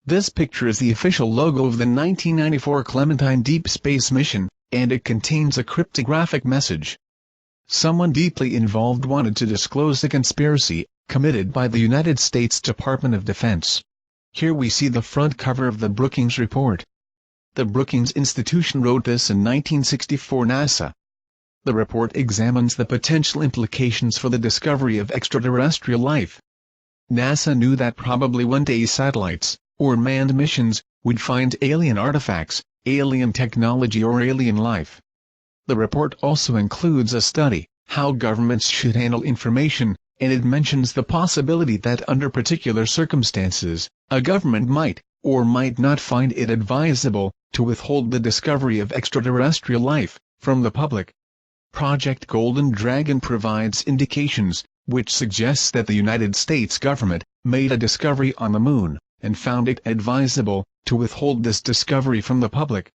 This picture is the official logo of the 1994 Clementine deep space mission, and it contains a cryptographic message. Someone deeply involved wanted to disclose the conspiracy committed by the United States Department of Defense. Here we see the front cover of the Brookings Report. The Brookings Institution wrote this in 1964. NASA. The report examines the potential implications for the discovery of extraterrestrial life. NASA knew that probably one day satellites, or manned missions, would find alien artifacts, alien technology or alien life. The report also includes a study, how governments should handle information, and it mentions the possibility that under particular circumstances, a government might, or might not find it advisable, to withhold the discovery of extraterrestrial life, from the public. Project Golden Dragon provides indications, which suggests that the United States government made a discovery on the Moon, and found it advisable to withhold this discovery from the public.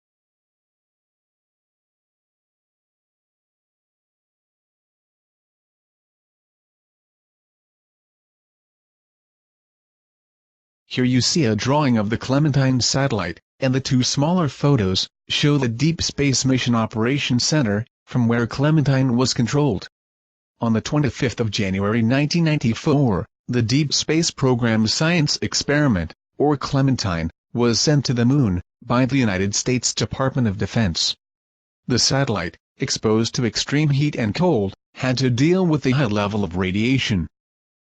Here you see a drawing of the Clementine satellite, and the two smaller photos show the Deep Space Mission Operations Center, from where Clementine was controlled. On the 25th of January 1994, the Deep Space Program's science experiment, or Clementine, was sent to the Moon by the United States Department of Defense. The satellite, exposed to extreme heat and cold, had to deal with the high level of radiation.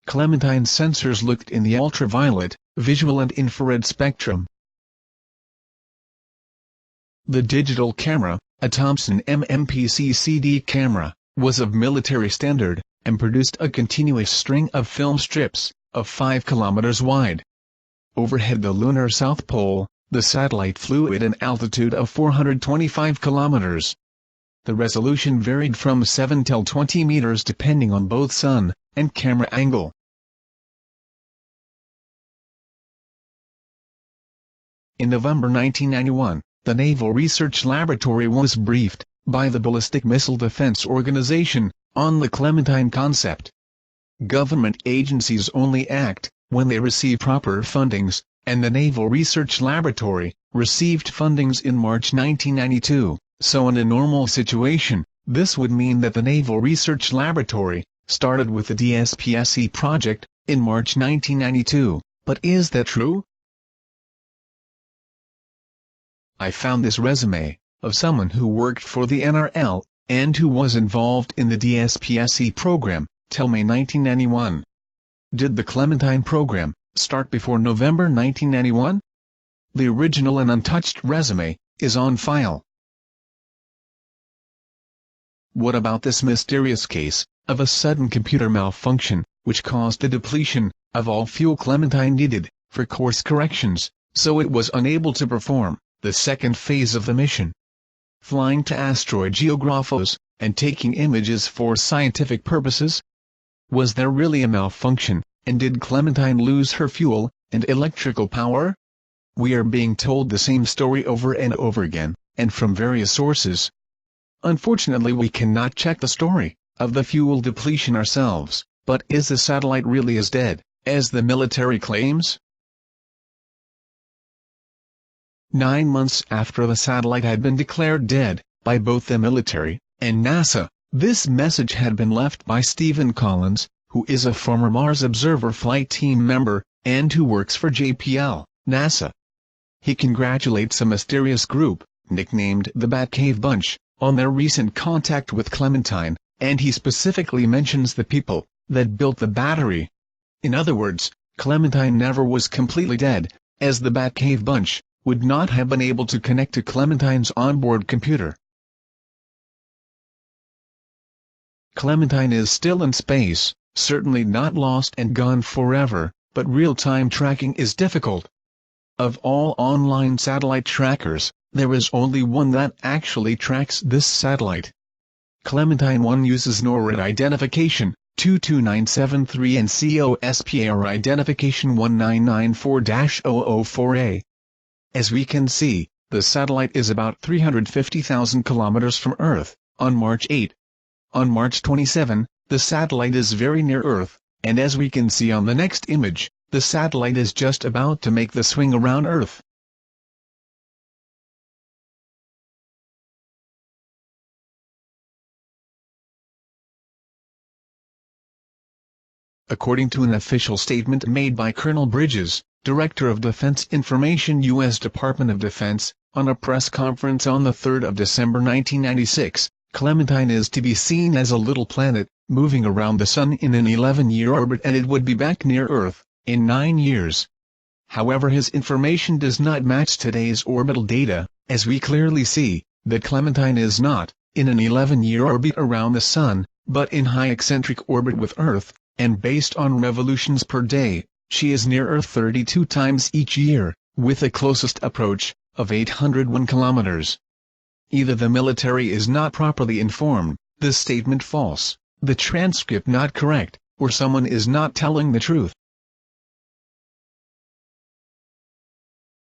Clementine's sensors looked in the ultraviolet, visual and infrared spectrum. The digital camera, a Thomson MMPC-CD camera, was of military standard, and produced a continuous string of film strips, of 5 kilometers wide. Overhead the lunar South Pole, the satellite flew at an altitude of 425 kilometers. The resolution varied from 7 till 20 meters depending on both sun and camera angle. In November 1991, the Naval Research Laboratory was briefed by the Ballistic Missile Defense Organization on the Clementine concept. Government agencies only act when they receive proper fundings, and the Naval Research Laboratory received fundings in March 1992, so in a normal situation, this would mean that the Naval Research Laboratory started with the DSPSE project in March 1992, but is that true? I found this resume of someone who worked for the NRL, and who was involved in the DSPSE program, till May 1991. Did the Clementine program start before November 1991? The original and untouched resume is on file. What about this mysterious case of a sudden computer malfunction, which caused the depletion of all fuel Clementine needed for course corrections, so it was unable to perform the second phase of the mission? Flying to asteroid Geographos, and taking images for scientific purposes? Was there really a malfunction, and did Clementine lose her fuel and electrical power? We are being told the same story over and over again, and from various sources. Unfortunately we cannot check the story of the fuel depletion ourselves, but is the satellite really as dead as the military claims? 9 months after the satellite had been declared dead by both the military and NASA, this message had been left by Stephen Collins, who is a former Mars Observer Flight Team member, and who works for JPL, NASA. He congratulates a mysterious group, nicknamed the Batcave Bunch, on their recent contact with Clementine, and he specifically mentions the people that built the battery. In other words, Clementine never was completely dead, as the Batcave Bunch would not have been able to connect to Clementine's onboard computer. Clementine is still in space, certainly not lost and gone forever, but real-time tracking is difficult. Of all online satellite trackers, there is only one that actually tracks this satellite. Clementine 1 uses NORAD identification 22973 and COSPAR identification 1994-004A. As we can see, the satellite is about 350,000 kilometers from Earth, on March 8. On March 27, the satellite is very near Earth, and as we can see on the next image, the satellite is just about to make the swing around Earth. According to an official statement made by Colonel Bridges, Director of Defense Information, U.S. Department of Defense, on a press conference on the 3rd of December 1996, Clementine is to be seen as a little planet, moving around the Sun in an 11-year orbit, and it would be back near Earth in 9 years. However, his information does not match today's orbital data, as we clearly see that Clementine is not in an 11-year orbit around the Sun, but in high eccentric orbit with Earth, and based on revolutions per day, she is near Earth 32 times each year, with a closest approach of 801 kilometers. Either the military is not properly informed, the statement false, the transcript not correct, or someone is not telling the truth.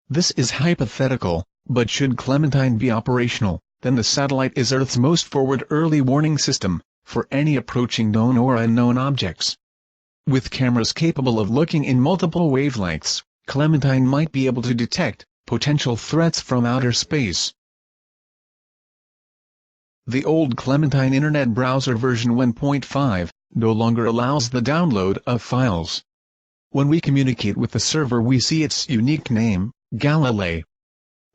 This is hypothetical, but should Clementine be operational, then the satellite is Earth's most forward early warning system for any approaching known or unknown objects. With cameras capable of looking in multiple wavelengths, Clementine might be able to detect potential threats from outer space. The old Clementine Internet Browser version 1.5 no longer allows the download of files. When we communicate with the server, we see its unique name, Galilei.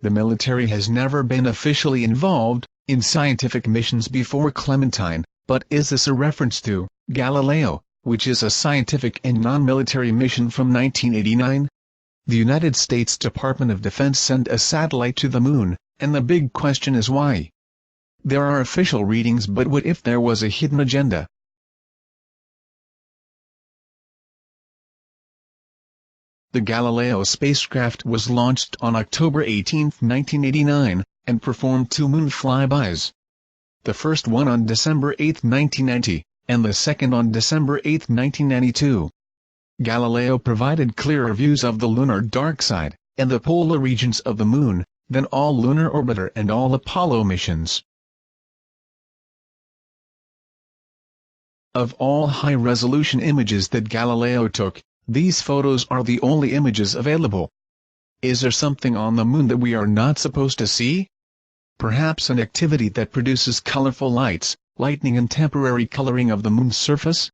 The military has never been officially involved in scientific missions before Clementine, but is this a reference to Galileo, which is a scientific and non-military mission from 1989? The United States Department of Defense sent a satellite to the Moon, and the big question is why. There are official readings, but what if there was a hidden agenda? The Galileo spacecraft was launched on October 18, 1989, and performed 2 moon flybys. The first one on December 8, 1990, and the second on December 8, 1992. Galileo provided clearer views of the lunar dark side, and the polar regions of the Moon, than all Lunar Orbiter and all Apollo missions. Of all high-resolution images that Galileo took, these photos are the only images available. Is there something on the Moon that we are not supposed to see? Perhaps an activity that produces colorful lights, lightning and temporary coloring of the Moon's surface?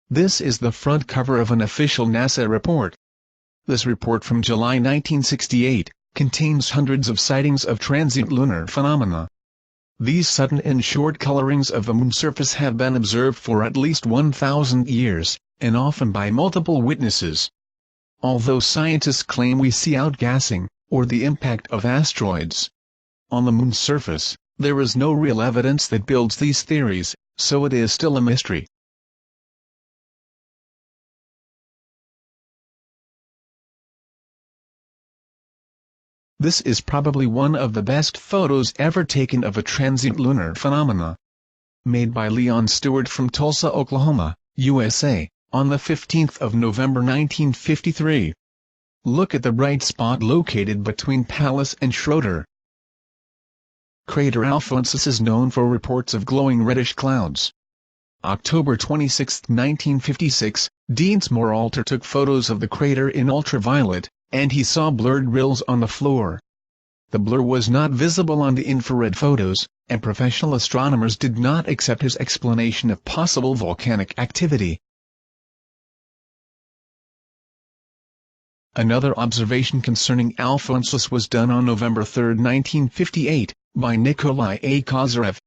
This is the front cover of an official NASA report. This report from July 1968 contains hundreds of sightings of transient lunar phenomena. These sudden and short colorings of the Moon's surface have been observed for at least 1,000 years, and often by multiple witnesses. Although scientists claim we see outgassing, or the impact of asteroids on the Moon's surface, there is no real evidence that builds these theories, so it is still a mystery. This is probably one of the best photos ever taken of a transient lunar phenomena. Made by Leon Stewart from Tulsa, Oklahoma, USA, on the 15th of November 1953. Look at the bright spot located between Pallas and Schroeder. Crater Alphonsus is known for reports of glowing reddish clouds. October 26, 1956, Deansmore Alter took photos of the crater in ultraviolet, and he saw blurred rills on the floor. The blur was not visible on the infrared photos, and professional astronomers did not accept his explanation of possible volcanic activity. Another observation concerning Alphonsus was done on November 3, 1958, by Nikolai A. Kozyrev.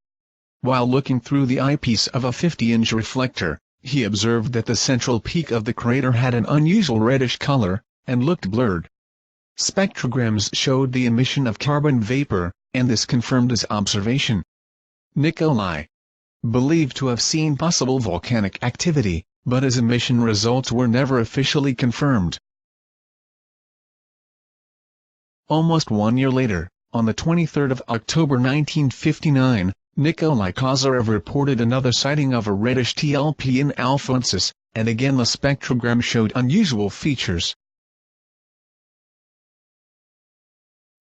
While looking through the eyepiece of a 50-inch reflector, he observed that the central peak of the crater had an unusual reddish color, and looked blurred. Spectrograms showed the emission of carbon vapor, and this confirmed his observation. Nikolai believed to have seen possible volcanic activity, but his emission results were never officially confirmed. Almost 1 year later, on the 23rd of October 1959, Nikolai Kozyrev reported another sighting of a reddish TLP in Alphonsus, and again the spectrogram showed unusual features.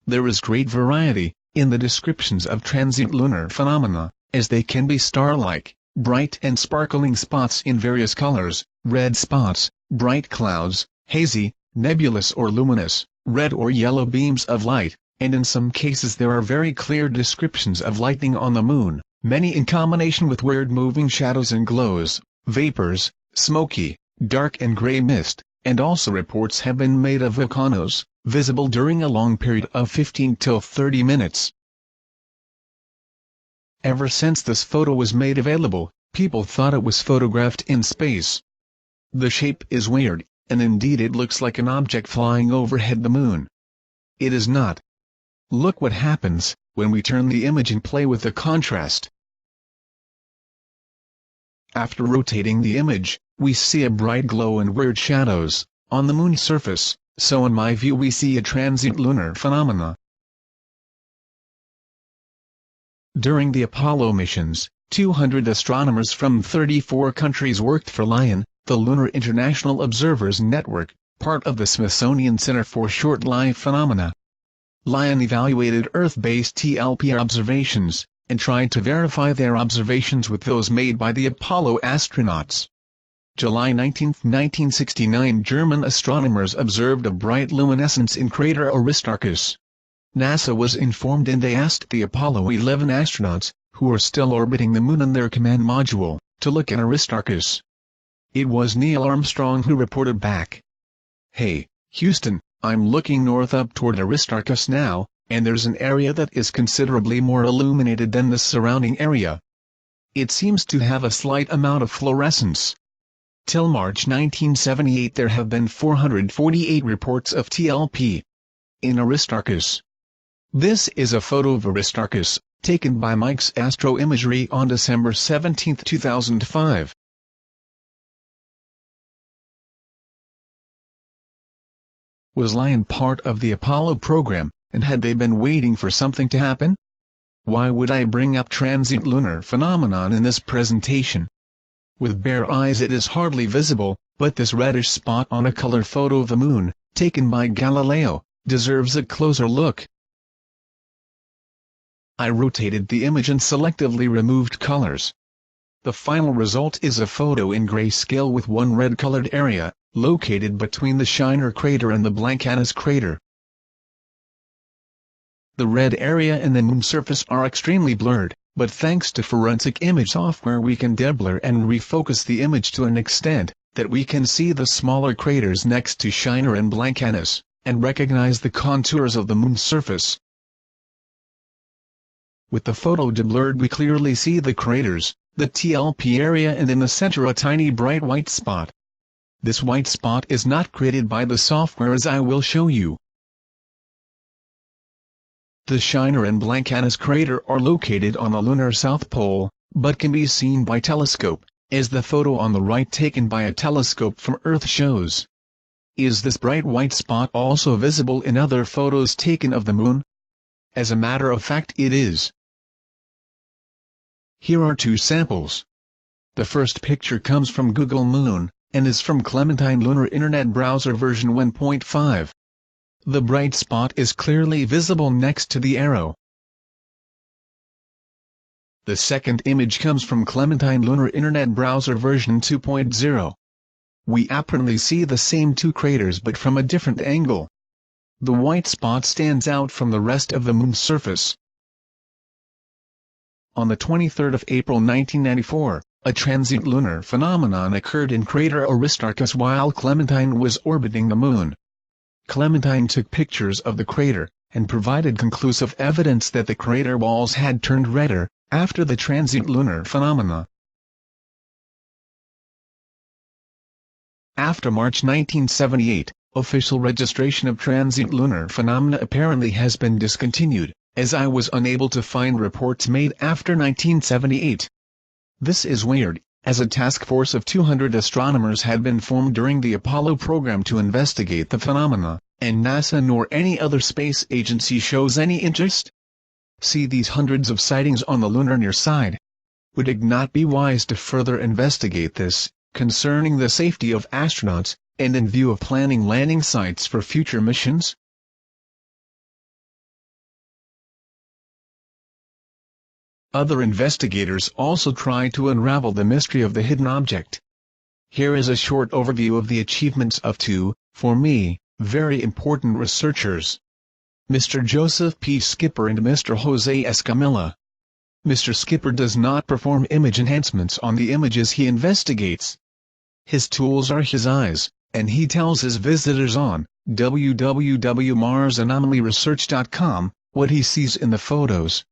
There is great variety in the descriptions of transient lunar phenomena, as they can be star-like, bright and sparkling spots in various colors, red spots, bright clouds, hazy, nebulous or luminous, red or yellow beams of light, and in some cases there are very clear descriptions of lightning on the moon, many in combination with weird moving shadows and glows, vapors, smoky, dark and gray mist, and also reports have been made of volcanoes, visible during a long period of 15 till 30 minutes. Ever since this photo was made available, people thought it was photographed in space. The shape is weird, and indeed it looks like an object flying overhead the moon. It is not. Look what happens when we turn the image and play with the contrast. After rotating the image, we see a bright glow and weird shadows on the moon's surface, so in my view we see a transient lunar phenomena. During the Apollo missions, 200 astronomers from 34 countries worked for LION, the Lunar International Observers Network, part of the Smithsonian Center for Short-Lived Phenomena. LION evaluated Earth-based TLP observations, and tried to verify their observations with those made by the Apollo astronauts. July 19, 1969, German astronomers observed a bright luminescence in crater Aristarchus. NASA was informed and they asked the Apollo 11 astronauts, who are still orbiting the moon in their command module, to look at Aristarchus. It was Neil Armstrong who reported back. "Hey, Houston, I'm looking north up toward Aristarchus now, and there's an area that is considerably more illuminated than the surrounding area. It seems to have a slight amount of fluorescence." Till March 1978 there have been 448 reports of TLP in Aristarchus. This is a photo of Aristarchus, taken by Mike's Astro Imagery on December 17, 2005. Was LION part of the Apollo program, and had they been waiting for something to happen? Why would I bring up transient lunar phenomenon in this presentation? With bare eyes it is hardly visible, but this reddish spot on a color photo of the moon, taken by Galileo, deserves a closer look. I rotated the image and selectively removed colors. The final result is a photo in grayscale with one red-colored area, located between the Shiner crater and the Blancanus crater. The red area and the moon surface are extremely blurred, but thanks to forensic image software we can deblur and refocus the image to an extent that we can see the smaller craters next to Shiner and Blancanus, and recognize the contours of the moon's surface. With the photo deblurred we clearly see the craters, the TLP area and in the center a tiny bright white spot. This white spot is not created by the software as I will show you. The Shiner and Blancanus crater are located on the lunar south pole, but can be seen by telescope, as the photo on the right taken by a telescope from Earth shows. Is this bright white spot also visible in other photos taken of the moon? As a matter of fact it is. Here are two samples. The first picture comes from Google Moon, and is from Clementine Lunar Internet Browser version 1.5. The bright spot is clearly visible next to the arrow. The second image comes from Clementine Lunar Internet Browser version 2.0. We apparently see the same two craters but from a different angle. The white spot stands out from the rest of the moon's surface. On the 23rd of April 1994, a transient lunar phenomenon occurred in crater Aristarchus while Clementine was orbiting the moon. Clementine took pictures of the crater, and provided conclusive evidence that the crater walls had turned redder after the transient lunar phenomena. After March 1978, official registration of transient lunar phenomena apparently has been discontinued, as I was unable to find reports made after 1978. This is weird, as a task force of 200 astronomers had been formed during the Apollo program to investigate the phenomena, and NASA nor any other space agency shows any interest. See these hundreds of sightings on the lunar near side. Would it not be wise to further investigate this, concerning the safety of astronauts, and in view of planning landing sites for future missions? Other investigators also try to unravel the mystery of the hidden object. Here is a short overview of the achievements of two, for me, very important researchers. Mr. Joseph P. Skipper and Mr. Jose Escamilla. Mr. Skipper does not perform image enhancements on the images he investigates. His tools are his eyes, and he tells his visitors on www.marsanomalyresearch.com what he sees in the photos.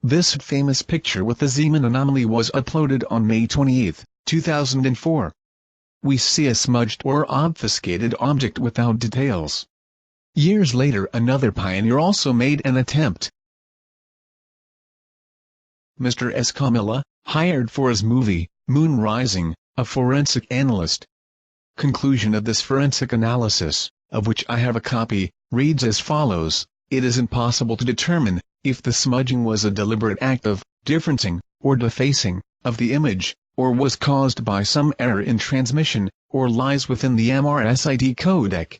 This famous picture with the Zeeman anomaly was uploaded on May 28, 2004. We see a smudged or obfuscated object without details. Years later, another pioneer also made an attempt. Mr. Escamilla, hired for his movie, Moon Rising, a forensic analyst. Conclusion of this forensic analysis, of which I have a copy, reads as follows: it is impossible to determine if the smudging was a deliberate act of differencing or defacing of the image, or was caused by some error in transmission, or lies within the MRSID codec.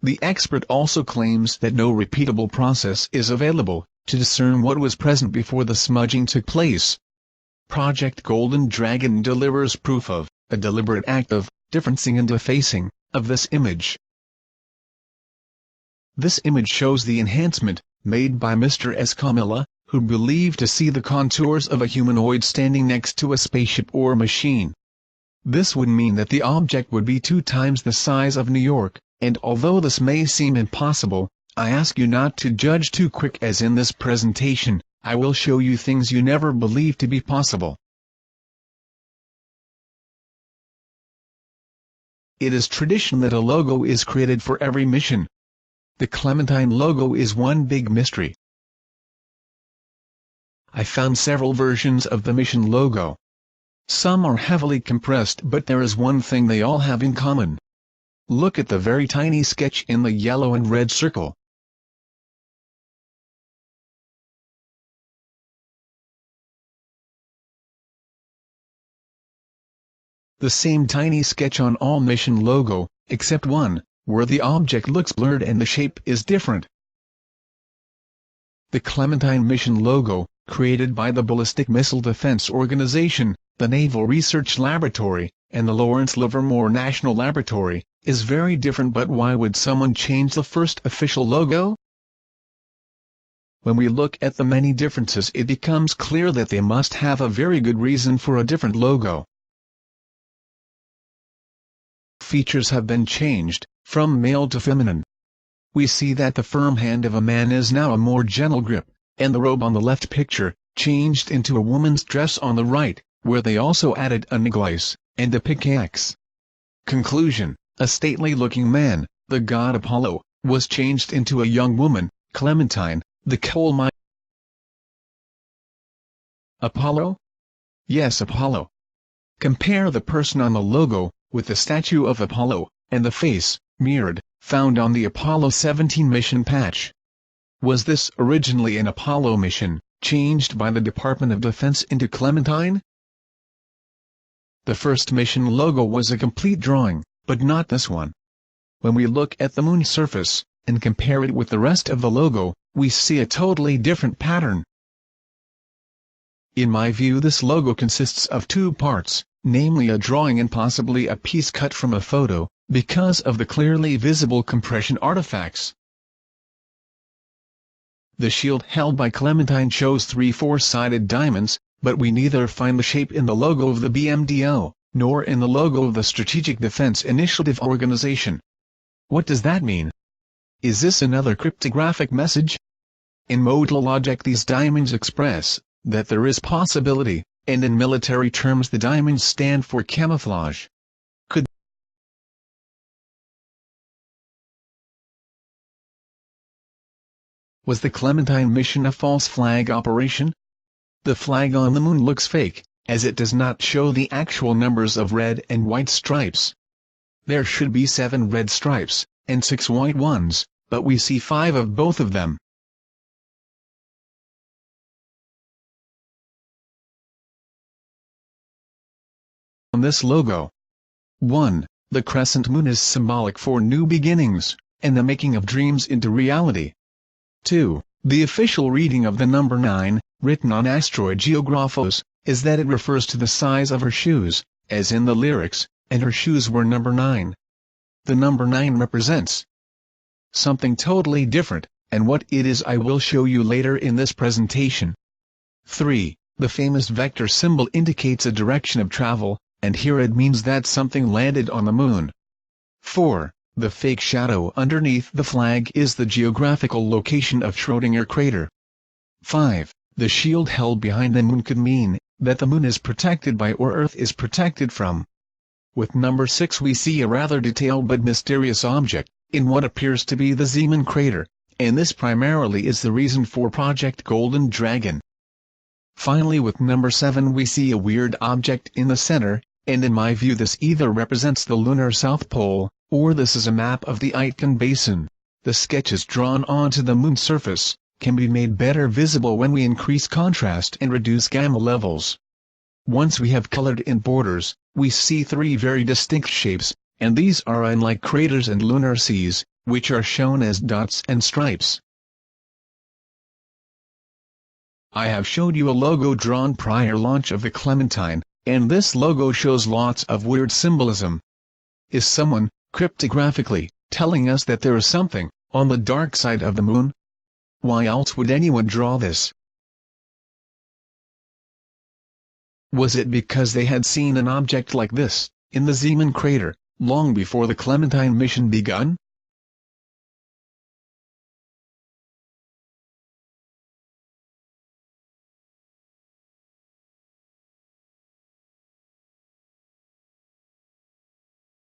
The expert also claims that no repeatable process is available to discern what was present before the smudging took place. Project Golden Dragon delivers proof of a deliberate act of differencing and defacing of this image. This image shows the enhancement made by Mr. Escamilla, who believed to see the contours of a humanoid standing next to a spaceship or machine. This would mean that the object would be 2 times the size of New York, and although this may seem impossible, I ask you not to judge too quick, as in this presentation, I will show you things you never believed to be possible. It is tradition that a logo is created for every mission. The Clementine logo is one big mystery. I found several versions of the mission logo. Some are heavily compressed, but there is one thing they all have in common. Look at the very tiny sketch in the yellow and red circle. The same tiny sketch on all mission logo, except one, where the object looks blurred and the shape is different. The Clementine mission logo, created by the Ballistic Missile Defense Organization, the Naval Research Laboratory, and the Lawrence Livermore National Laboratory, is very different. But why would someone change the first official logo? When we look at the many differences, it becomes clear that they must have a very good reason for a different logo. Features have been changed, from male to feminine. We see that the firm hand of a man is now a more gentle grip, and the robe on the left picture, changed into a woman's dress on the right, where they also added a necklace, and a pickaxe. Conclusion: a stately-looking man, the god Apollo, was changed into a young woman, Clementine, the coal mine. Apollo? Yes, Apollo. Compare the person on the logo, with the statue of Apollo, and the face, mirrored, found on the Apollo 17 mission patch. Was this originally an Apollo mission, changed by the Department of Defense into Clementine? The first mission logo was a complete drawing, but not this one. When we look at the moon surface, and compare it with the rest of the logo, we see a totally different pattern. In my view, this logo consists of 2 parts, namely a drawing and possibly a piece cut from a photo, because of the clearly visible compression artifacts. The shield held by Clementine shows 3 4-sided diamonds, but we neither find the shape in the logo of the BMDO, nor in the logo of the Strategic Defense Initiative Organization. What does that mean? Is this another cryptographic message? In modal logic, these diamonds express that there is possibility, and in military terms the diamonds stand for camouflage. Was the Clementine mission a false flag operation? The flag on the moon looks fake, as it does not show the actual numbers of red and white stripes. There should be 7 red stripes, and 6 white ones, but we see 5 of both of them. On this logo. 1. The crescent moon is symbolic for new beginnings, and the making of dreams into reality. 2. The official reading of the number 9, written on asteroid geographos, is that it refers to the size of her shoes, as in the lyrics, and her shoes were number 9. The number 9 represents something totally different, and what it is I will show you later in this presentation. 3. The famous vector symbol indicates a direction of travel, and here it means that something landed on the moon. 4. The fake shadow underneath the flag is the geographical location of Schrödinger crater. 5. The shield held behind the moon could mean that the moon is protected by or Earth is protected from. With number 6 we see a rather detailed but mysterious object in what appears to be the Zeeman crater, and this primarily is the reason for Project Golden Dragon. Finally, with number 7 we see a weird object in the center, and in my view this either represents the lunar South Pole, or this is a map of the Aitken Basin. The sketches drawn onto the moon's surface can be made better visible when we increase contrast and reduce gamma levels. Once we have colored in borders, we see 3 very distinct shapes, and these are unlike craters and lunar seas, which are shown as dots and stripes. I have showed you a logo drawn prior launch of the Clementine, and this logo shows lots of weird symbolism. Is someone, cryptographically, telling us that there is something on the dark side of the moon? Why else would anyone draw this? Was it because they had seen an object like this in the Zeeman crater long before the Clementine mission begun?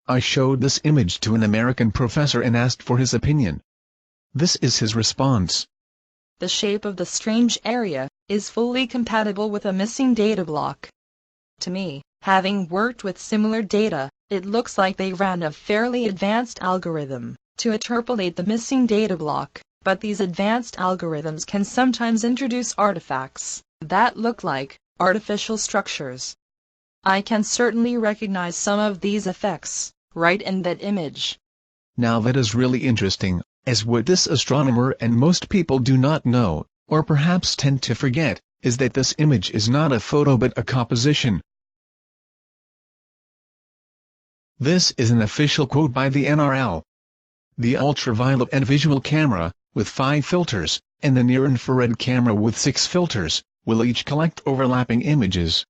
I showed this image to an American professor and asked for his opinion. This is his response. The shape of the strange area is fully compatible with a missing data block. To me, having worked with similar data, it looks like they ran a fairly advanced algorithm to interpolate the missing data block, but these advanced algorithms can sometimes introduce artifacts that look like artificial structures. I can certainly recognize some of these effects right in that image. Now that is really interesting, as what this astronomer and most people do not know, or perhaps tend to forget, is that this image is not a photo but a composition. This is an official quote by the NRL. The ultraviolet and visual camera, with 5 filters, and the near-infrared camera with 6 filters, will each collect overlapping images.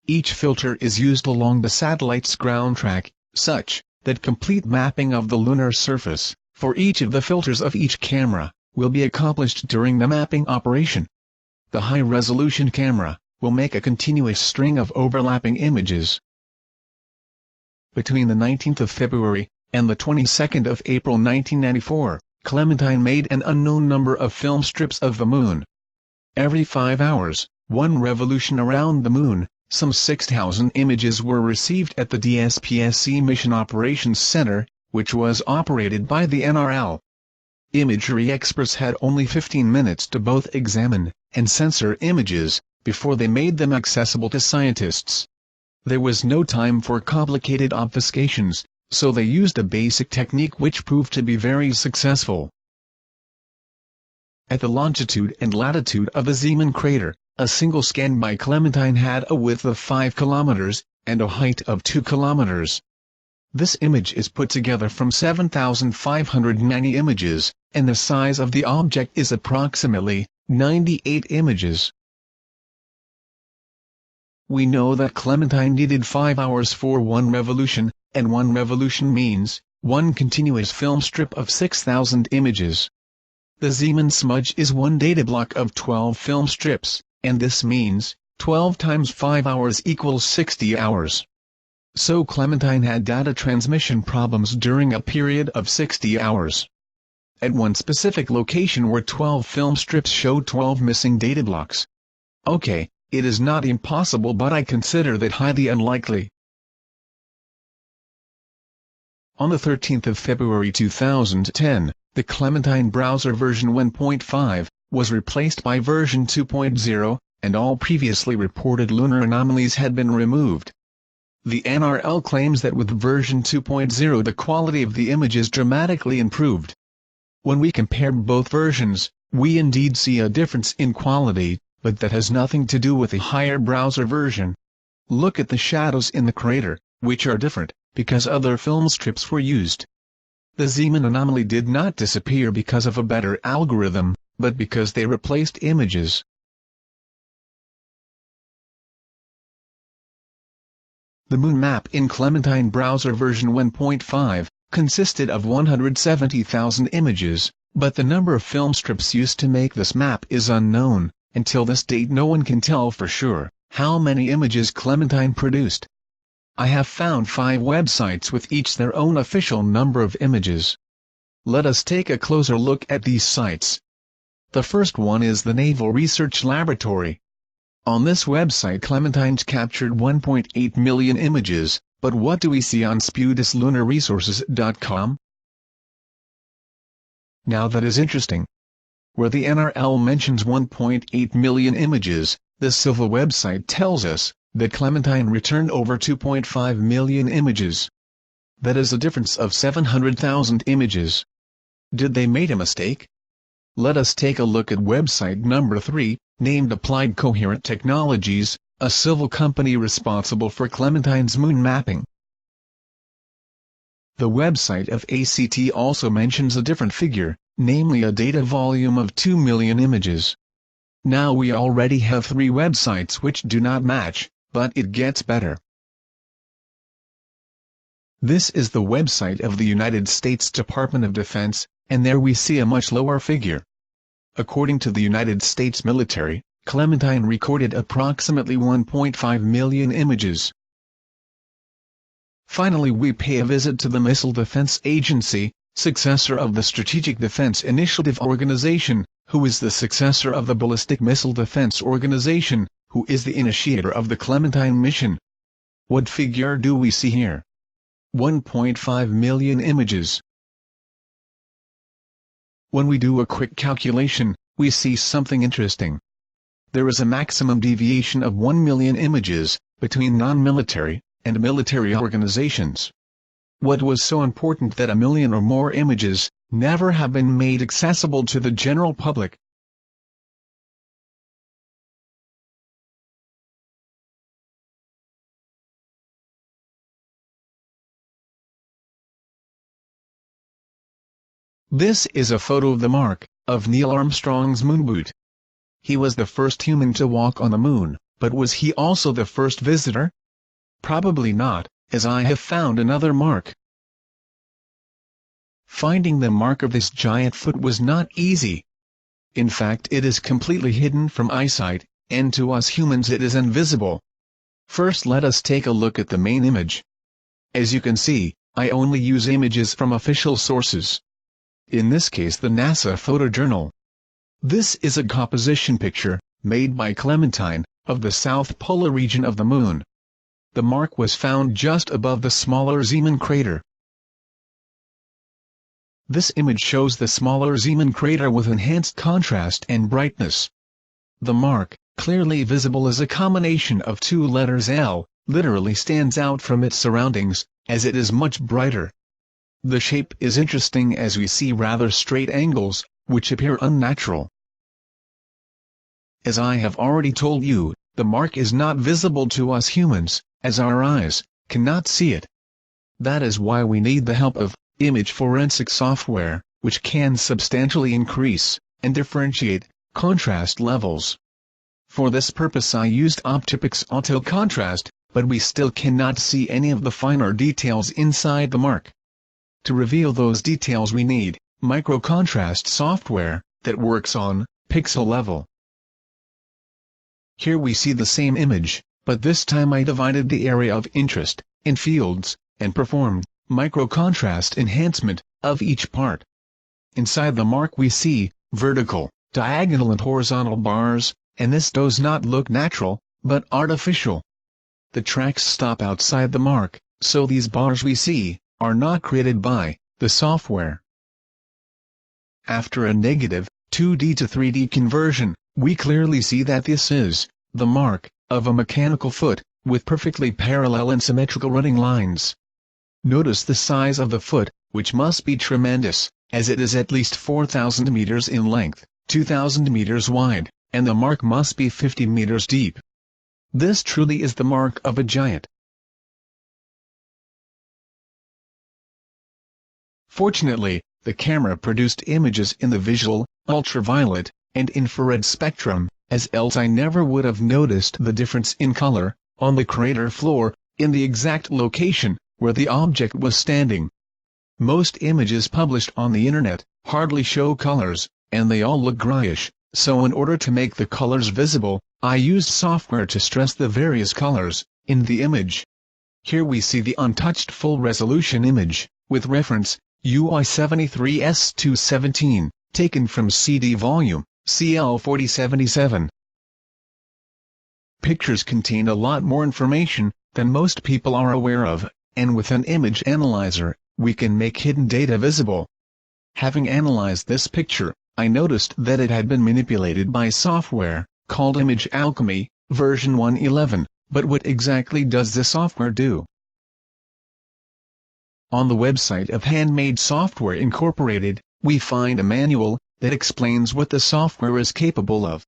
Each filter is used along the satellite's ground track, such that complete mapping of the lunar surface, for each of the filters of each camera, will be accomplished during the mapping operation. The high-resolution camera will make a continuous string of overlapping images. Between the 19th of February and the 22nd of April 1994, Clementine made an unknown number of film strips of the moon. Every 5 hours, 1 revolution around the moon, some 6,000 images were received at the DSPSC Mission Operations Center, which was operated by the NRL. Imagery experts had only 15 minutes to both examine and censor images before they made them accessible to scientists. There was no time for complicated obfuscations, so they used a basic technique which proved to be very successful. At the longitude and latitude of the Zeeman crater, a single scan by Clementine had a width of 5 kilometers and a height of 2 kilometers. This image is put together from 7,590 images, and the size of the object is approximately 98 images. We know that Clementine needed 5 hours for 1 revolution, and 1 revolution means 1 continuous film strip of 6,000 images. The Zeeman smudge is 1 data block of 12 film strips, and this means 12 times 5 hours equals 60 hours. So Clementine had data transmission problems during a period of 60 hours. At one specific location where 12 film strips showed 12 missing data blocks. Okay, it is not impossible, but I consider that highly unlikely. On the 13th of February 2010, the Clementine browser version 1.5 was replaced by version 2.0, and all previously reported lunar anomalies had been removed. The NRL claims that with version 2.0 the quality of the images dramatically improved. When we compare both versions, we indeed see a difference in quality, but that has nothing to do with the higher browser version. Look at the shadows in the crater, which are different, because other film strips were used. The Zeeman anomaly did not disappear because of a better algorithm, but because they replaced images. The Moon map in Clementine browser version 1.5 consisted of 170,000 images, but the number of film strips used to make this map is unknown. Until this date no one can tell for sure how many images Clementine produced. I have found 5 websites with each their own official number of images. Let us take a closer look at these sites. The first one is the Naval Research Laboratory. On this website Clementine's captured 1.8 million images, but what do we see on SputusLunarResources.com? Now that is interesting. Where the NRL mentions 1.8 million images, the civil website tells us that Clementine returned over 2.5 million images. That is a difference of 700,000 images. Did they make a mistake? Let us take a look at website number 3, named Applied Coherent Technologies, a civil company responsible for Clementine's moon mapping. The website of ACT also mentions a different figure, namely a data volume of 2 million images. Now we already have 3 websites which do not match, but it gets better. This is the website of the United States Department of Defense, and there we see a much lower figure. According to the United States military, Clementine recorded approximately 1.5 million images. Finally we pay a visit to the Missile Defense Agency, successor of the Strategic Defense Initiative Organization, who is the successor of the Ballistic Missile Defense Organization, who is the initiator of the Clementine mission. What figure do we see here? 1.5 million images. When we do a quick calculation, we see something interesting. There is a maximum deviation of 1 million images between non-military and military organizations. What was so important that a million or more images never have been made accessible to the general public? This is a photo of the mark of Neil Armstrong's moonboot. He was the first human to walk on the moon, but was he also the first visitor? Probably not, as I have found another mark. Finding the mark of this giant foot was not easy. In fact, it is completely hidden from eyesight, and to us humans it is invisible. First let us take a look at the main image. As you can see, I only use images from official sources. In this case the NASA photojournal. This is a composition picture, made by Clementine, of the south polar region of the moon. The mark was found just above the smaller Zeeman crater. This image shows the smaller Zeeman crater with enhanced contrast and brightness. The mark, clearly visible as a combination of 2 letters L, literally stands out from its surroundings, as it is much brighter. The shape is interesting as we see rather straight angles, which appear unnatural. As I have already told you, the mark is not visible to us humans, as our eyes cannot see it. That is why we need the help of image forensic software, which can substantially increase and differentiate contrast levels. For this purpose I used OptiPix Auto Contrast, but we still cannot see any of the finer details inside the mark. To reveal those details we need micro-contrast software that works on pixel level. Here we see the same image, but this time I divided the area of interest in fields, and performed micro-contrast enhancement of each part. Inside the mark we see vertical, diagonal and horizontal bars, and this does not look natural, but artificial. The tracks stop outside the mark, so these bars we see are not created by the software. After a negative 2D to 3D conversion, we clearly see that this is the mark of a mechanical foot, with perfectly parallel and symmetrical running lines. Notice the size of the foot, which must be tremendous, as it is at least 4,000 meters in length, 2,000 meters wide, and the mark must be 50 meters deep. This truly is the mark of a giant. Fortunately, the camera produced images in the visual, ultraviolet, and infrared spectrum, as else I never would have noticed the difference in color, on the crater floor, in the exact location, where the object was standing. Most images published on the internet, hardly show colors, and they all look grayish, so in order to make the colors visible, I used software to stress the various colors, in the image. Here we see the untouched full-resolution image, with reference, UI73S217, taken from CD volume, CL4077. Pictures contain a lot more information than most people are aware of, and with an image analyzer, we can make hidden data visible. Having analyzed this picture, I noticed that it had been manipulated by software, called Image Alchemy, version 1.11, but what exactly does this software do? On the website of Handmade Software Incorporated, we find a manual that explains what the software is capable of.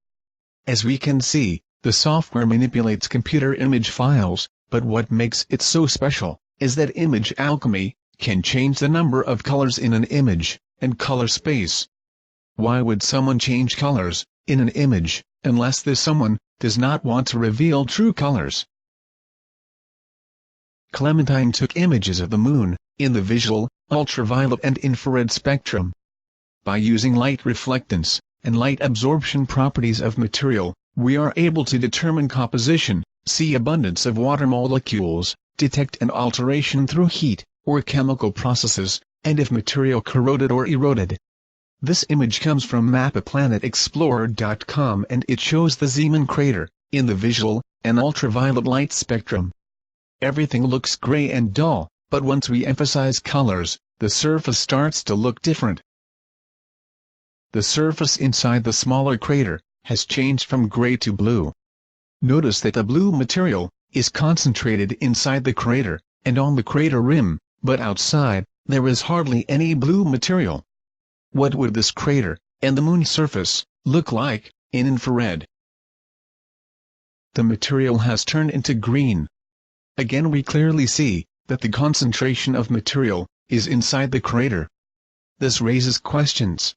As we can see, the software manipulates computer image files, but what makes it so special is that Image Alchemy can change the number of colors in an image, and color space. Why would someone change colors in an image, unless this someone does not want to reveal true colors? Clementine took images of the moon, in the visual, ultraviolet and infrared spectrum. By using light reflectance, and light absorption properties of material, we are able to determine composition, see abundance of water molecules, detect an alteration through heat, or chemical processes, and if material corroded or eroded. This image comes from mapaplanetexplorer.com and it shows the Zeeman crater, in the visual, and ultraviolet light spectrum. Everything looks gray and dull, but once we emphasize colors, the surface starts to look different. The surface inside the smaller crater has changed from gray to blue. Notice that the blue material is concentrated inside the crater, and on the crater rim, but outside, there is hardly any blue material. What would this crater, and the moon's surface, look like, in infrared? The material has turned into green. Again we clearly see that the concentration of material is inside the crater. This raises questions.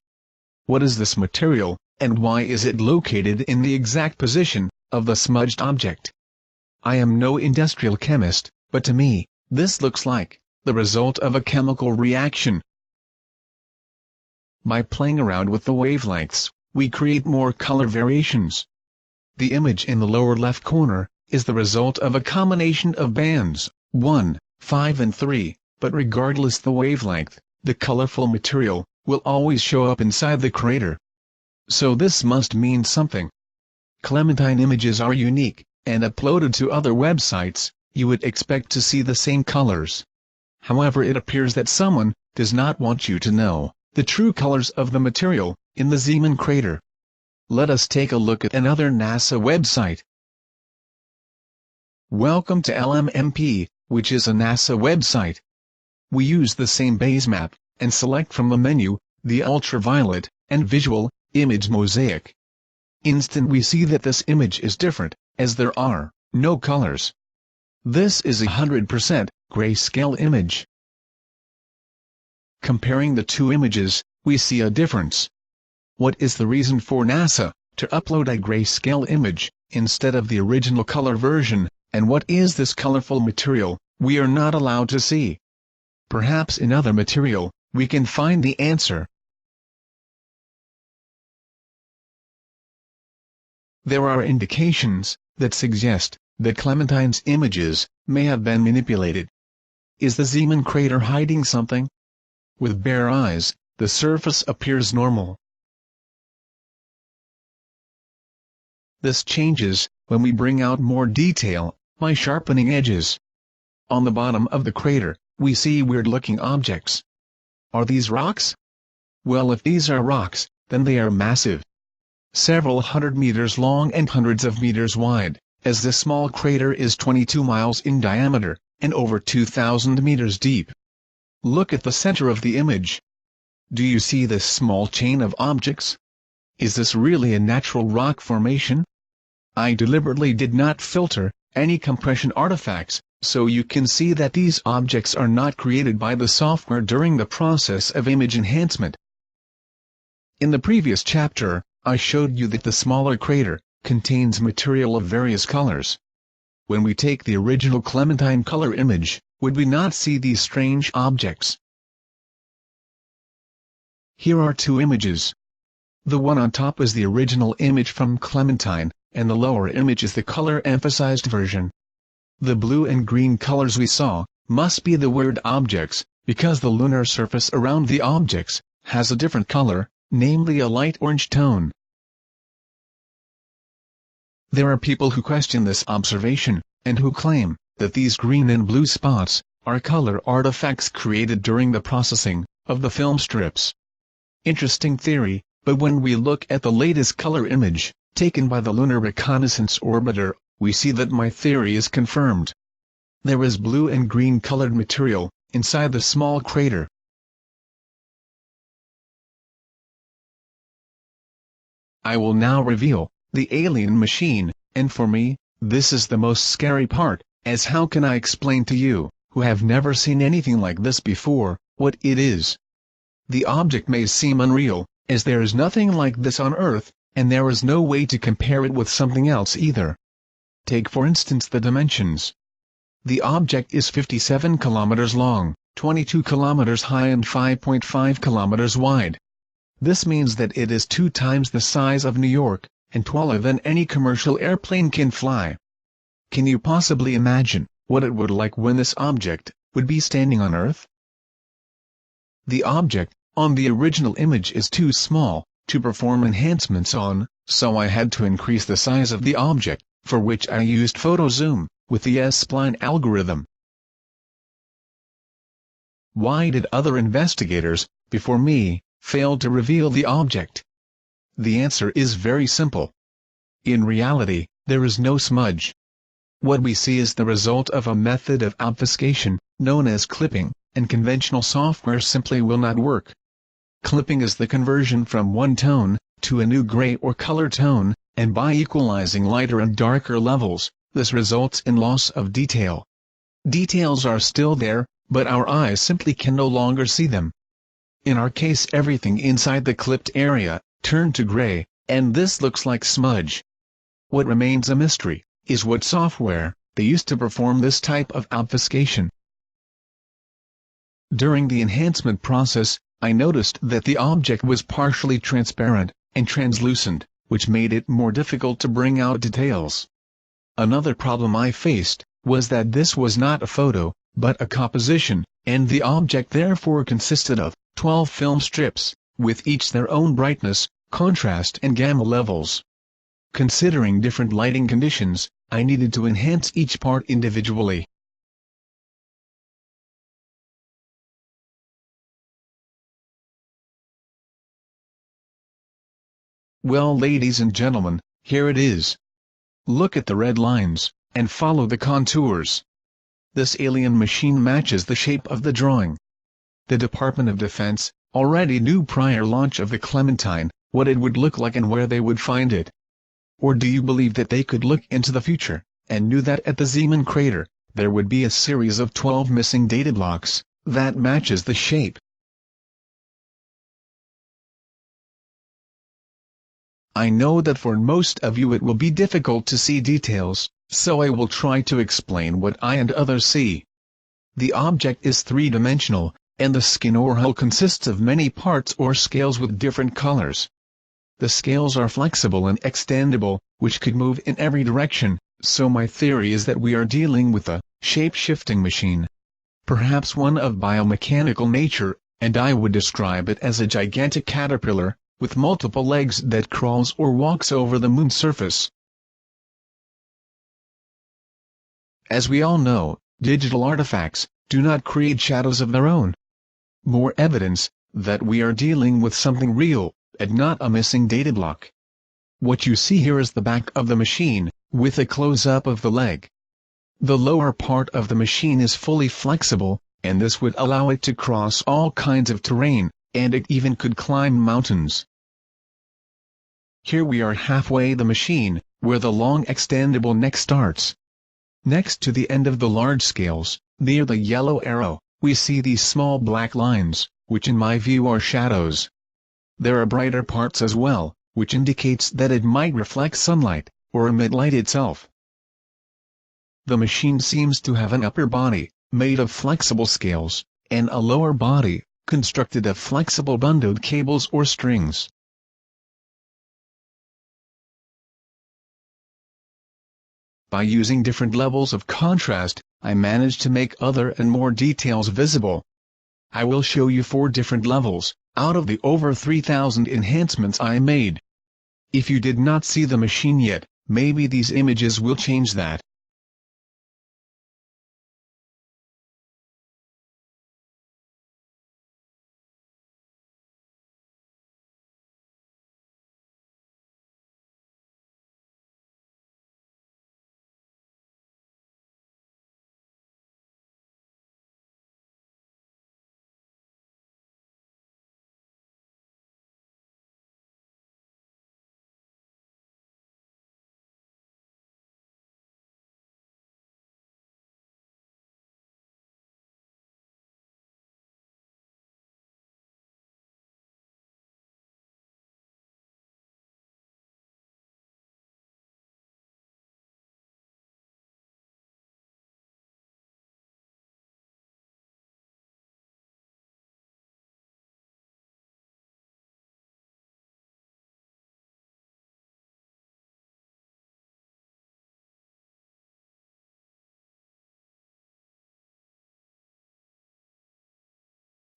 What is this material, and why is it located in the exact position of the smudged object? I am no industrial chemist, but to me, this looks like the result of a chemical reaction. By playing around with the wavelengths, we create more color variations. The image in the lower left corner is the result of a combination of bands, 1, 5 and 3, but regardless the wavelength, the colorful material will always show up inside the crater. So this must mean something. Clementine images are unique, and uploaded to other websites, you would expect to see the same colors. However, it appears that someone does not want you to know the true colors of the material in the Zeeman crater. Let us take a look at another NASA website. Welcome to LMMP, which is a NASA website. We use the same base map, and select from the menu, the ultraviolet, and visual, image mosaic. Instant we see that this image is different, as there are no colors. This is a 100% grayscale image. Comparing the two images, we see a difference. What is the reason for NASA to upload a grayscale image, instead of the original color version, and what is this colorful material we are not allowed to see? Perhaps in other material, we can find the answer. There are indications that suggest that Clementine's images may have been manipulated. Is the Zeeman crater hiding something? With bare eyes, the surface appears normal. This changes when we bring out more detail by sharpening edges. On the bottom of the crater, we see weird-looking objects. Are these rocks? Well, if these are rocks, then they are massive. Several hundred meters long and hundreds of meters wide, as this small crater is 22 miles in diameter, and over 2,000 meters deep. Look at the center of the image. Do you see this small chain of objects? Is this really a natural rock formation? I deliberately did not filter any compression artifacts So you can see that these objects are not created by the software during the process of image enhancement. In the previous chapter, I showed you that the smaller crater contains material of various colors. When we take the original Clementine color image, would we not see these strange objects? Here are two images. The one on top is the original image from Clementine, and the lower image is the color-emphasized version. The blue and green colors we saw must be the weird objects, because the lunar surface around the objects has a different color, namely a light orange tone. There are people who question this observation, and who claim that these green and blue spots are color artifacts created during the processing of the film strips. Interesting theory, but when we look at the latest color image, taken by the Lunar Reconnaissance Orbiter, we see that my theory is confirmed. There is blue and green colored material inside the small crater. I will now reveal the alien machine, and for me, this is the most scary part, as how can I explain to you, who have never seen anything like this before, what it is? The object may seem unreal, as there is nothing like this on Earth, and there is no way to compare it with something else either. Take for instance the dimensions. The object is 57 kilometers long, 22 kilometers high and 5.5 kilometers wide. This means that it is 2 times the size of New York, and taller than any commercial airplane can fly. Can you possibly imagine what it would like when this object would be standing on Earth? The object on the original image is too small to perform enhancements on, so I had to increase the size of the object, for which I used photo zoom with the S-spline algorithm. Why did other investigators before me fail to reveal the object? The answer is very simple. In reality, there is no smudge. What we see is the result of a method of obfuscation, known as clipping, and conventional software simply will not work. Clipping is the conversion from one tone to a new gray or color tone, and by equalizing lighter and darker levels, this results in loss of detail. Details are still there, but our eyes simply can no longer see them. In our case, everything inside the clipped area turned to gray, and this looks like smudge. What remains a mystery is what software they used to perform this type of obfuscation. During the enhancement process, I noticed that the object was partially transparent and translucent, which made it more difficult to bring out details. Another problem I faced was that this was not a photo, but a composition, and the object therefore consisted of 12 film strips, with each their own brightness, contrast and gamma levels. Considering different lighting conditions, I needed to enhance each part individually. Well, ladies and gentlemen, here it is. Look at the red lines, and follow the contours. This alien machine matches the shape of the drawing. The Department of Defense already knew prior launch of the Clementine what it would look like and where they would find it. Or do you believe that they could look into the future, and knew that at the Zeeman crater, there would be a series of 12 missing data blocks that matches the shape? I know that for most of you it will be difficult to see details, so I will try to explain what I and others see. The object is three-dimensional, and the skin or hull consists of many parts or scales with different colors. The scales are flexible and extendable, which could move in every direction, so my theory is that we are dealing with a shape-shifting machine. Perhaps one of biomechanical nature, and I would describe it as a gigantic caterpillar, with multiple legs that crawls or walks over the moon's surface. As we all know, digital artifacts do not create shadows of their own. More evidence that we are dealing with something real, and not a missing data block. What you see here is the back of the machine, with a close-up of the leg. The lower part of the machine is fully flexible, and this would allow it to cross all kinds of terrain, and it even could climb mountains. Here we are halfway the machine, where the long extendable neck starts. Next to the end of the large scales, near the yellow arrow, we see these small black lines, which in my view are shadows. There are brighter parts as well, which indicates that it might reflect sunlight, or emit light itself. The machine seems to have an upper body, made of flexible scales, and a lower body, constructed of flexible bundled cables or strings. By using different levels of contrast, I managed to make other and more details visible. I will show you 4 different levels, out of the over 3,000 enhancements I made. If you did not see the machine yet, maybe these images will change that.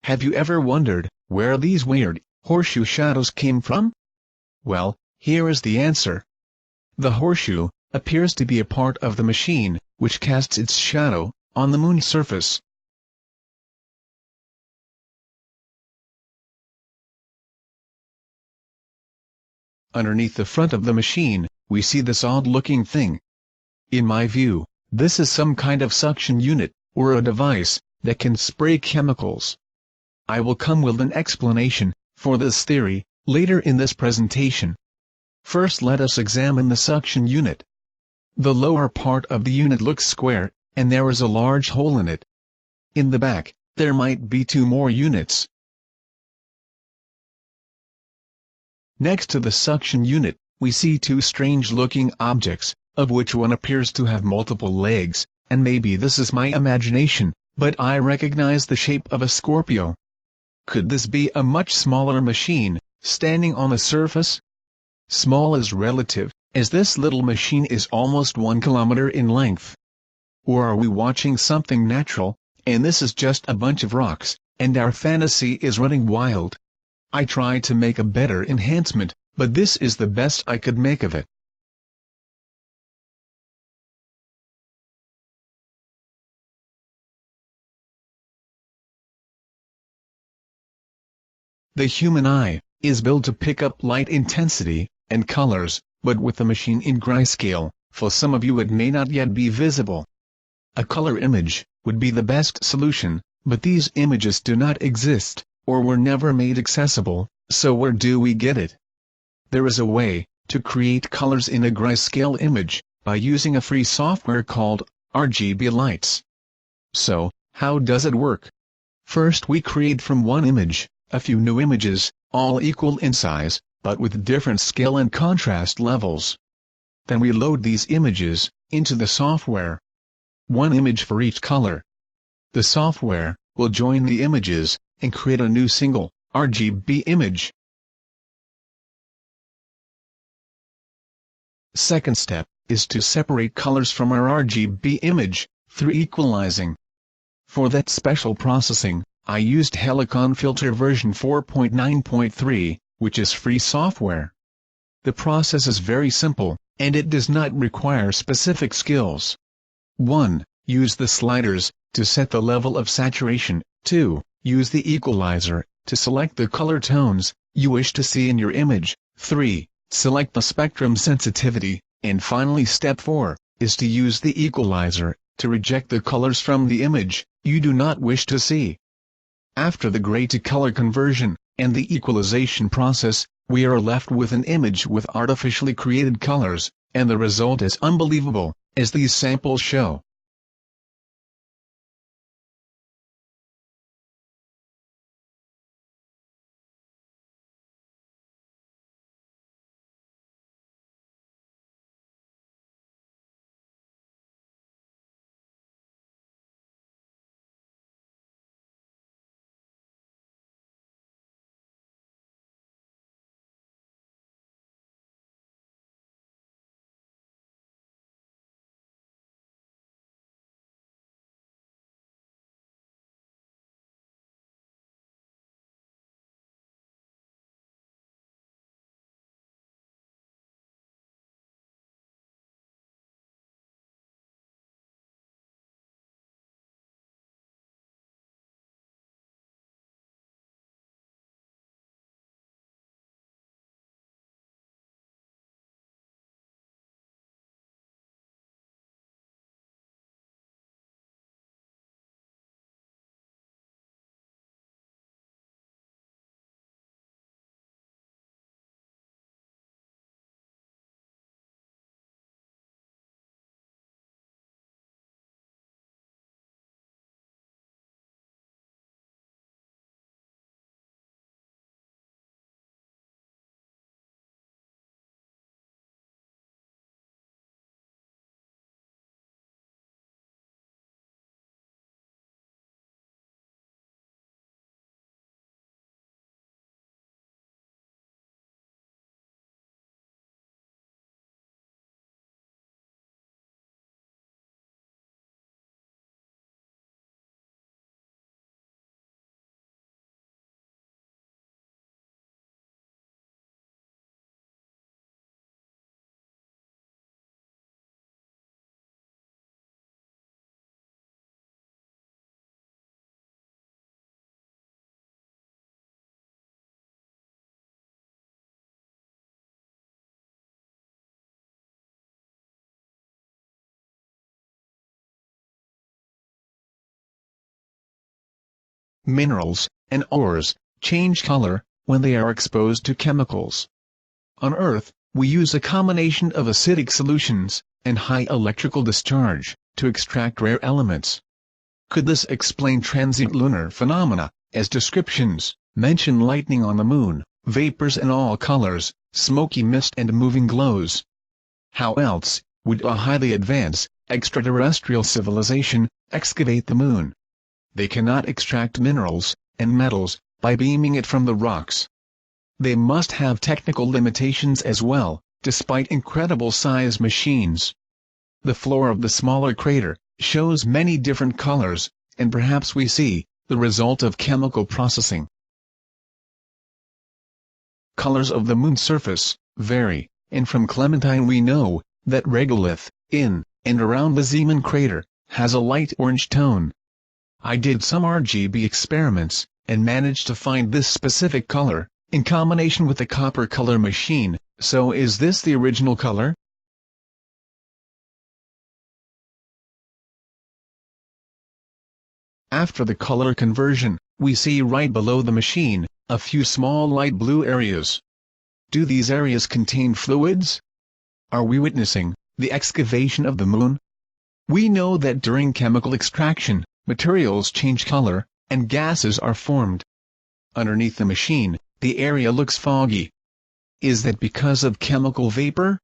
Have you ever wondered where these weird, horseshoe shadows came from? Well, here is the answer. The horseshoe appears to be a part of the machine, which casts its shadow on the moon's surface. Underneath the front of the machine, we see this odd-looking thing. In my view, this is some kind of suction unit, or a device that can spray chemicals. I will come with an explanation for this theory later in this presentation. First, let us examine the suction unit. The lower part of the unit looks square, and there is a large hole in it. In the back, there might be 2 more units. Next to the suction unit, we see 2 strange-looking objects, of which one appears to have multiple legs, and maybe this is my imagination, but I recognize the shape of a Scorpio. Could this be a much smaller machine, standing on the surface? Small is relative, as this little machine is almost 1 kilometer in length. Or are we watching something natural, and this is just a bunch of rocks, and our fantasy is running wild? I tried to make a better enhancement, but this is the best I could make of it. The human eye is built to pick up light intensity and colors, but with the machine in grayscale, for some of you it may not yet be visible. A color image would be the best solution, but these images do not exist, or were never made accessible, so where do we get it? There is a way to create colors in a grayscale image, by using a free software called RGB lights. So, how does it work? First, we create from one image a few new images, all equal in size, but with different scale and contrast levels. Then we load these images into the software. One image for each color. The software will join the images and create a new single RGB image. Second step is to separate colors from our RGB image through equalizing. For that special processing, I used Helicon Filter version 4.9.3, which is free software. The process is very simple, and it does not require specific skills. 1. Use the sliders to set the level of saturation. 2. Use the equalizer to select the color tones you wish to see in your image. 3. Select the spectrum sensitivity, and finally step 4 is to use the equalizer to reject the colors from the image you do not wish to see. After the gray to color conversion and the equalization process, we are left with an image with artificially created colors, and the result is unbelievable. as these samples show. Minerals and ores change color when they are exposed to chemicals. On Earth, we use a combination of acidic solutions and high electrical discharge to extract rare elements. Could this explain transient lunar phenomena, as descriptions mention lightning on the moon, vapors in all colors, smoky mist and moving glows? How else would a highly advanced, extraterrestrial civilization excavate the moon? They cannot extract minerals and metals by beaming it from the rocks. They must have technical limitations as well, despite incredible size machines. The floor of the smaller crater shows many different colors, and perhaps we see the result of chemical processing. Colors of the moon's surface vary, and from Clementine we know that regolith, in and around the Zeeman crater, has a light orange tone. I did some RGB experiments, and managed to find this specific color, in combination with the copper color machine. So is this the original color? After the color conversion, we see right below the machine, a few small light blue areas. Do these areas contain fluids? Are we witnessing the excavation of the moon? We know that during chemical extraction, materials change color, and gases are formed. Underneath the machine, the area looks foggy. Is that because of chemical vapor?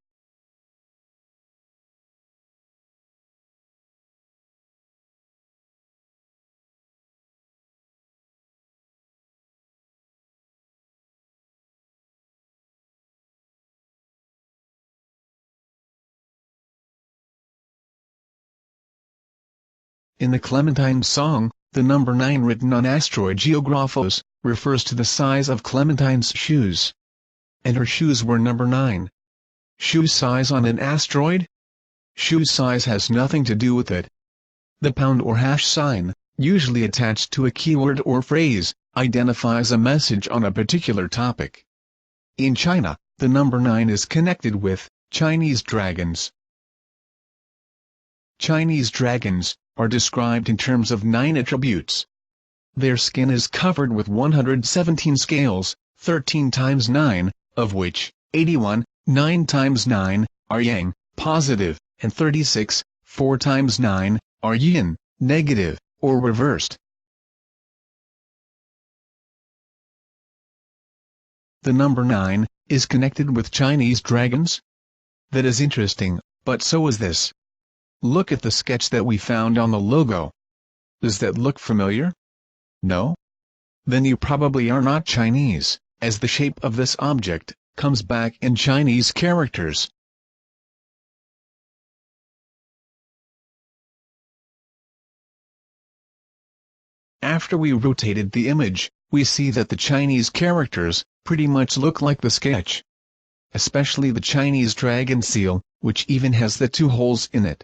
In the Clementine song, the number 9 written on asteroid geographos refers to the size of Clementine's shoes. And her shoes were number 9. Shoe size on an asteroid? Shoe size has nothing to do with it. The pound or hash sign, usually attached to a keyword or phrase, identifies a message on a particular topic. In China, the number 9 is connected with Chinese dragons. Chinese dragons are described in terms of 9 attributes. Their skin is covered with 117 scales, 13 times 9, of which 81, 9 times 9, are yang, positive, and 36, 4 times 9, are yin, negative, or reversed. The number 9 is connected with Chinese dragons? That is interesting, but so is this. Look at the sketch that we found on the logo. Does that look familiar? No? Then you probably are not Chinese, as the shape of this object comes back in Chinese characters. After we rotated the image, we see that the Chinese characters pretty much look like the sketch. Especially the Chinese dragon seal, which even has the 2 holes in it.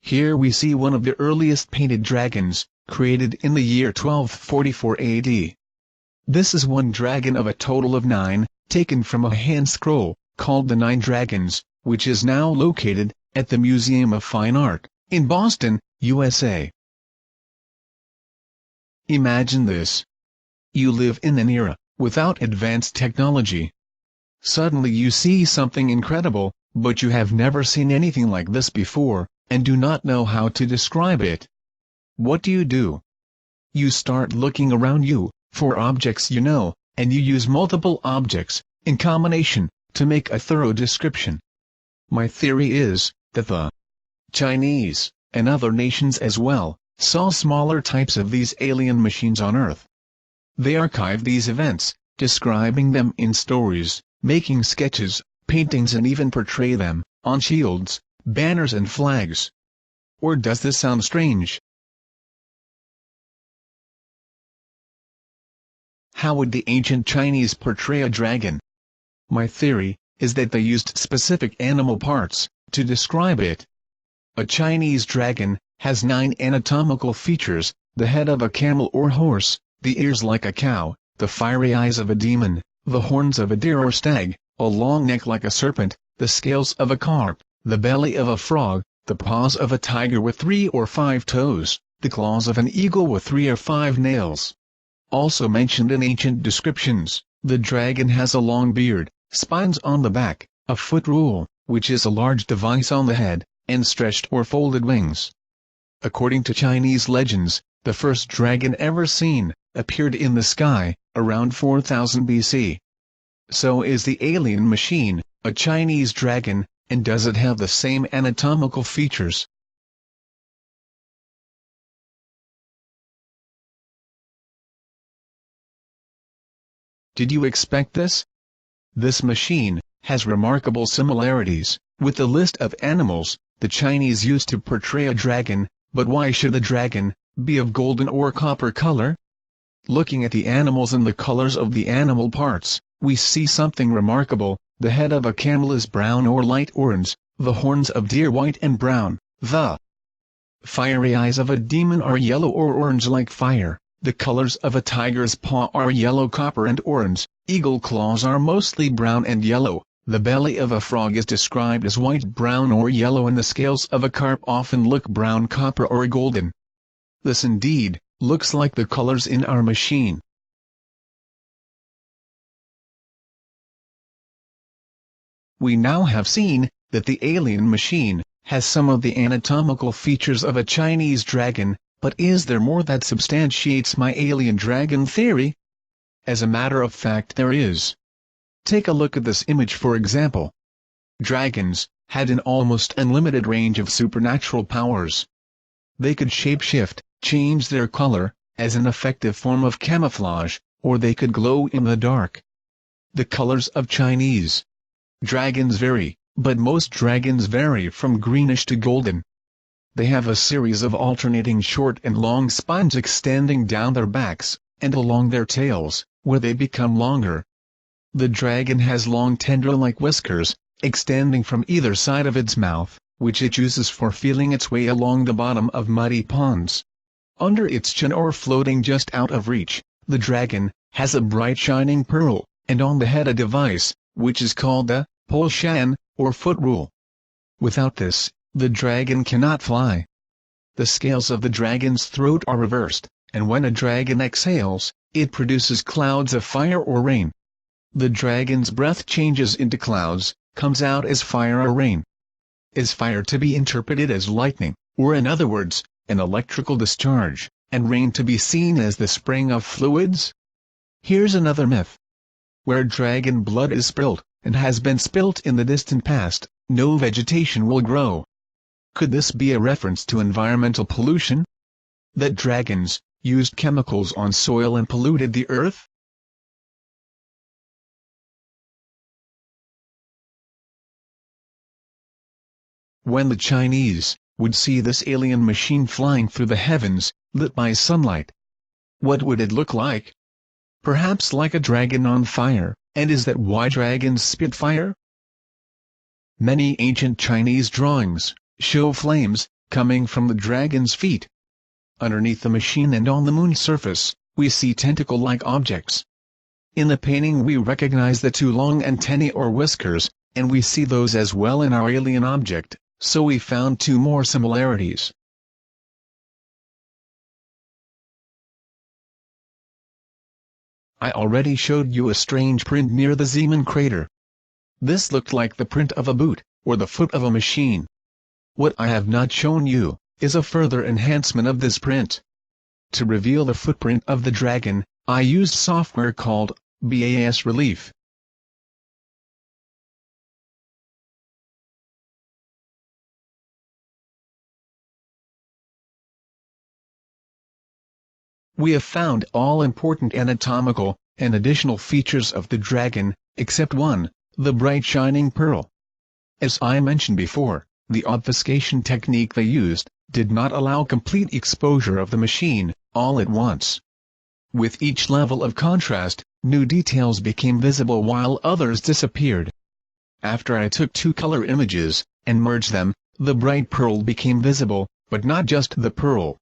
Here we see one of the earliest painted dragons, created in the year 1244 AD. This is one dragon of a total of 9, taken from a hand scroll, called the 9 Dragons, which is now located at the Museum of Fine Art, in Boston, USA. Imagine this. You live in an era without advanced technology. Suddenly you see something incredible, but you have never seen anything like this before, and do not know how to describe it. What do? You start looking around you for objects you know, and you use multiple objects in combination to make a thorough description. My theory is that the Chinese, and other nations as well, saw smaller types of these alien machines on Earth. They archive these events, describing them in stories, making sketches, paintings, and even portray them on shields, banners and flags. Or does this sound strange? How would the ancient Chinese portray a dragon? My theory is that they used specific animal parts to describe it. A Chinese dragon has 9 anatomical features: the head of a camel or horse, the ears like a cow, the fiery eyes of a demon, the horns of a deer or stag, a long neck like a serpent, the scales of a carp, the belly of a frog, the paws of a tiger with 3 or 5 toes, the claws of an eagle with 3 or 5 nails. Also mentioned in ancient descriptions, the dragon has a long beard, spines on the back, a foot rule, which is a large device on the head, and stretched or folded wings. According to Chinese legends, the first dragon ever seen appeared in the sky around 4000 BC. So is the alien machine a Chinese dragon, and does it have the same anatomical features? Did you expect this? This machine has remarkable similarities with the list of animals the Chinese used to portray a dragon, but why should the dragon be of golden or copper color? Looking at the animals and the colors of the animal parts, we see something remarkable. The head of a camel is brown or light orange, the horns of deer white and brown, the fiery eyes of a demon are yellow or orange like fire, the colors of a tiger's paw are yellow, copper and orange, eagle claws are mostly brown and yellow, the belly of a frog is described as white, brown or yellow, and the scales of a carp often look brown, copper or golden. This indeed looks like the colors in our machine. We now have seen that the alien machine has some of the anatomical features of a Chinese dragon, but is there more that substantiates my alien dragon theory? As a matter of fact, there is. Take a look at this image for example. Dragons had an almost unlimited range of supernatural powers. They could shapeshift, change their color, as an effective form of camouflage, or they could glow in the dark. The colors of Chinese dragons vary, but most dragons vary from greenish to golden. They have a series of alternating short and long spines extending down their backs, and along their tails, where they become longer. The dragon has long tendril-like whiskers, extending from either side of its mouth, which it uses for feeling its way along the bottom of muddy ponds. Under its chin or floating just out of reach, the dragon has a bright shining pearl, and on the head a device, which is called the pole shan, or foot rule. Without this, the dragon cannot fly. The scales of the dragon's throat are reversed, and when a dragon exhales, it produces clouds of fire or rain. The dragon's breath changes into clouds, comes out as fire or rain. Is fire to be interpreted as lightning, or in other words, an electrical discharge, and rain to be seen as the spraying of fluids? Here's another myth. Where dragon blood is spilt, and has been spilt in the distant past, no vegetation will grow. Could this be a reference to environmental pollution? That dragons used chemicals on soil and polluted the earth? When the Chinese would see this alien machine flying through the heavens, lit by sunlight, what would it look like? Perhaps like a dragon on fire, and is that why dragons spit fire? Many ancient Chinese drawings show flames coming from the dragon's feet. Underneath the machine and on the moon's surface, we see tentacle-like objects. In the painting we recognize the two long antennae or whiskers, and we see those as well in our alien object, so we found two more similarities. I already showed you a strange print near the Zeeman crater. This looked like the print of a boot, or the foot of a machine. What I have not shown you is a further enhancement of this print. To reveal the footprint of the dragon, I used software called bas relief. We have found all important anatomical and additional features of the dragon, except one, the bright shining pearl. As I mentioned before, the obfuscation technique they used did not allow complete exposure of the machine all at once. With each level of contrast, new details became visible while others disappeared. After I took two color images and merged them, the bright pearl became visible, but not just the pearl.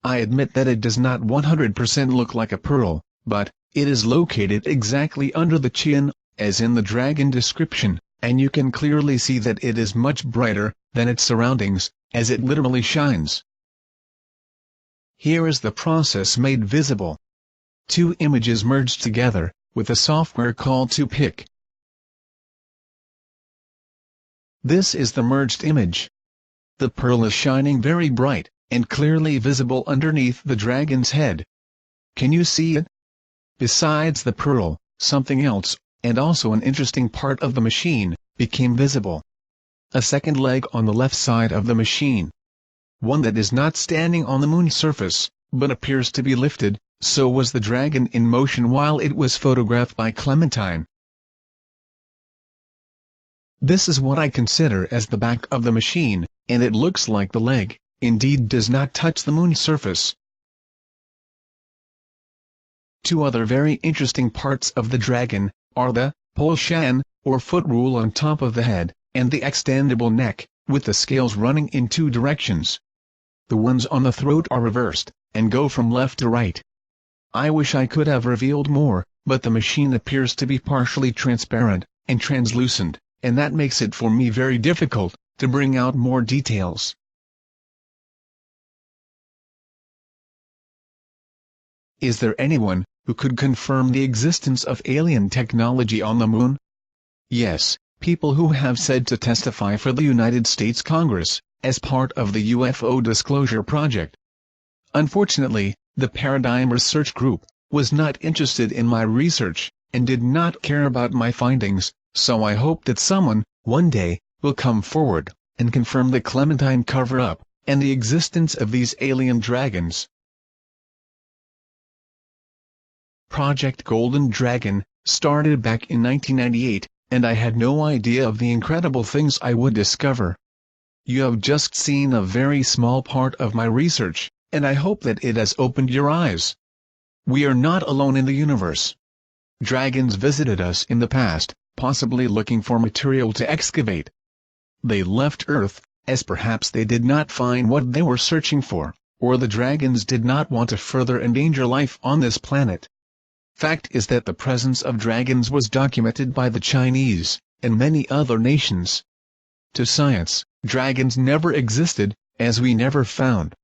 I admit that it does not 100% look like a pearl, but it is located exactly under the chin, as in the dragon description, and you can clearly see that it is much brighter than its surroundings, as it literally shines. Here is the process made visible. Two images merged together, with a software called to pick. This is the merged image. The pearl is shining very bright, and clearly visible underneath the dragon's head. Can you see it? Besides the pearl, something else, and also an interesting part of the machine, became visible. A second leg on the left side of the machine. One that is not standing on the moon's surface, but appears to be lifted, so was the dragon in motion while it was photographed by Clementine. This is what I consider as the back of the machine, and it looks like the leg indeed does not touch the moon's surface. Two other very interesting parts of the dragon are the pole shan, or foot rule on top of the head, and the extendable neck, with the scales running in two directions. The ones on the throat are reversed, and go from left to right. I wish I could have revealed more, but the machine appears to be partially transparent and translucent, and that makes it for me very difficult to bring out more details. Is there anyone who could confirm the existence of alien technology on the moon? Yes, people who have said to testify for the United States Congress, as part of the UFO Disclosure Project. Unfortunately, the Paradigm Research Group was not interested in my research, and did not care about my findings, so I hope that someone, one day, will come forward, and confirm the Clementine cover-up, and the existence of these alien dragons. Project Golden Dragon started back in 1998, and I had no idea of the incredible things I would discover. You have just seen a very small part of my research, and I hope that it has opened your eyes. We are not alone in the universe. Dragons visited us in the past, possibly looking for material to excavate. They left Earth, as perhaps they did not find what they were searching for, or the dragons did not want to further endanger life on this planet. Fact is that the presence of dragons was documented by the Chinese, and many other nations. To science, dragons never existed, as we never found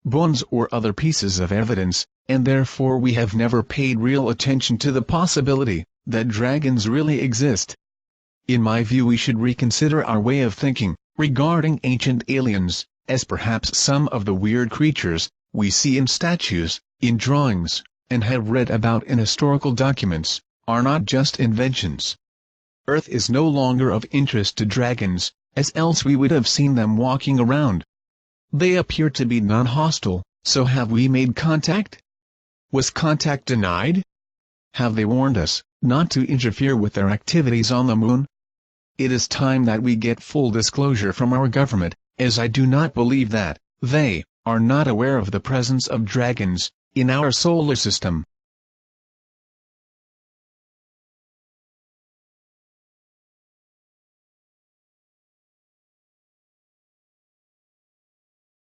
bones or other pieces of evidence, and therefore we have never paid real attention to the possibility that dragons really exist. In my view, we should reconsider our way of thinking regarding ancient aliens, as perhaps some of the weird creatures we see in statues, in drawings, and have read about in historical documents, are not just inventions. Earth is no longer of interest to dragons, as else we would have seen them walking around. They appear to be non-hostile, so have we made contact? Was contact denied? Have they warned us not to interfere with their activities on the moon? It is time that we get full disclosure from our government, as I do not believe that they are not aware of the presence of dragons in our solar system.